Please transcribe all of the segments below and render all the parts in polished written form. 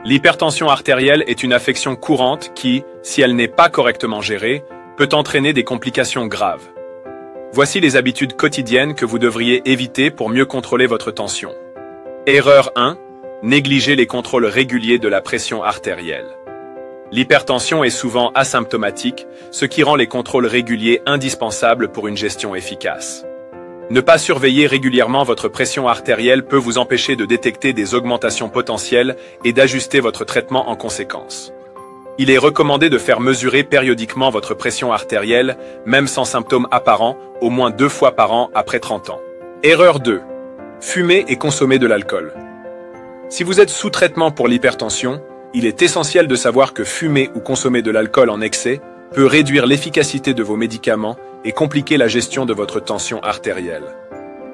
L'hypertension artérielle est une affection courante qui, si elle n'est pas correctement gérée, peut entraîner des complications graves. Voici les habitudes quotidiennes que vous devriez éviter pour mieux contrôler votre tension. Erreur 1. Négliger les contrôles réguliers de la pression artérielle. L'hypertension est souvent asymptomatique, ce qui rend les contrôles réguliers indispensables pour une gestion efficace. Ne pas surveiller régulièrement votre pression artérielle peut vous empêcher de détecter des augmentations potentielles et d'ajuster votre traitement en conséquence. Il est recommandé de faire mesurer périodiquement votre pression artérielle, même sans symptômes apparents, au moins 2 fois par an après 30 ans. Erreur 2. Fumer et consommer de l'alcool. Si vous êtes sous traitement pour l'hypertension, il est essentiel de savoir que fumer ou consommer de l'alcool en excès peut réduire l'efficacité de vos médicaments et compliquer la gestion de votre tension artérielle.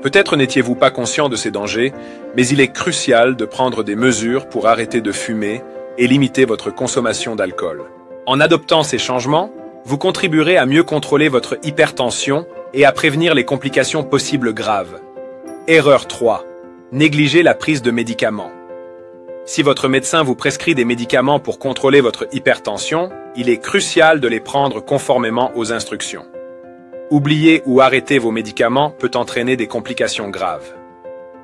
Peut-être n'étiez-vous pas conscient de ces dangers, mais il est crucial de prendre des mesures pour arrêter de fumer et limiter votre consommation d'alcool. En adoptant ces changements, vous contribuerez à mieux contrôler votre hypertension et à prévenir les complications possibles graves. Erreur 3. Négliger la prise de médicaments. Si votre médecin vous prescrit des médicaments pour contrôler votre hypertension, il est crucial de les prendre conformément aux instructions. Oublier ou arrêter vos médicaments peut entraîner des complications graves.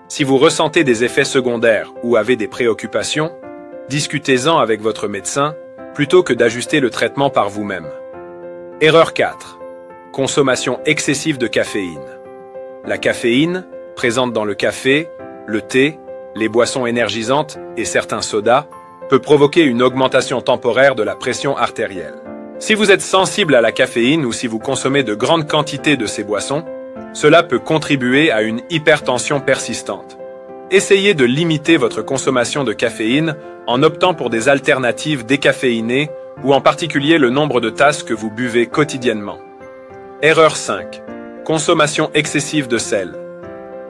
Si vous ressentez des effets secondaires ou avez des préoccupations, discutez-en avec votre médecin plutôt que d'ajuster le traitement par vous-même. Erreur 4. Consommation excessive de caféine. La caféine, présente dans le café, le thé, les boissons énergisantes et certains sodas, peut provoquer une augmentation temporaire de la pression artérielle. Si vous êtes sensible à la caféine ou si vous consommez de grandes quantités de ces boissons, cela peut contribuer à une hypertension persistante. Essayez de limiter votre consommation de caféine en optant pour des alternatives décaféinées ou en particulier le nombre de tasses que vous buvez quotidiennement. Erreur 5. Consommation excessive de sel.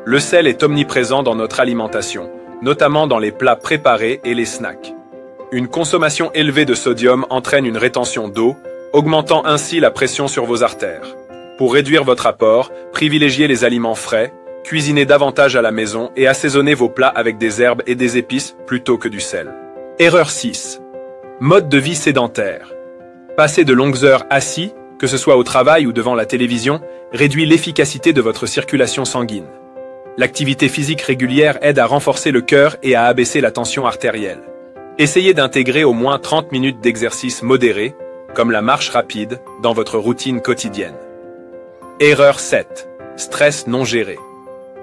Le sel est omniprésent dans notre alimentation, notamment dans les plats préparés et les snacks. Une consommation élevée de sodium entraîne une rétention d'eau, augmentant ainsi la pression sur vos artères. Pour réduire votre apport, privilégiez les aliments frais, cuisinez davantage à la maison et assaisonnez vos plats avec des herbes et des épices plutôt que du sel. Erreur 6. Mode de vie sédentaire. Passer de longues heures assis, que ce soit au travail ou devant la télévision, réduit l'efficacité de votre circulation sanguine. L'activité physique régulière aide à renforcer le cœur et à abaisser la tension artérielle. Essayez d'intégrer au moins 30 minutes d'exercice modéré, comme la marche rapide, dans votre routine quotidienne. Erreur 7. Stress non géré.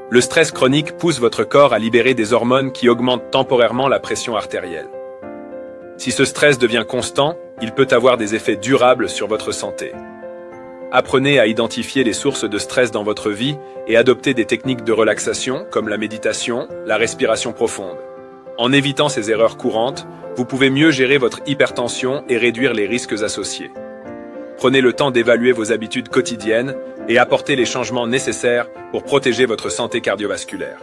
Le stress chronique pousse votre corps à libérer des hormones qui augmentent temporairement la pression artérielle. Si ce stress devient constant, il peut avoir des effets durables sur votre santé. Apprenez à identifier les sources de stress dans votre vie et adoptez des techniques de relaxation comme la méditation, la respiration profonde. En évitant ces erreurs courantes, vous pouvez mieux gérer votre hypertension et réduire les risques associés. Prenez le temps d'évaluer vos habitudes quotidiennes et apportez les changements nécessaires pour protéger votre santé cardiovasculaire.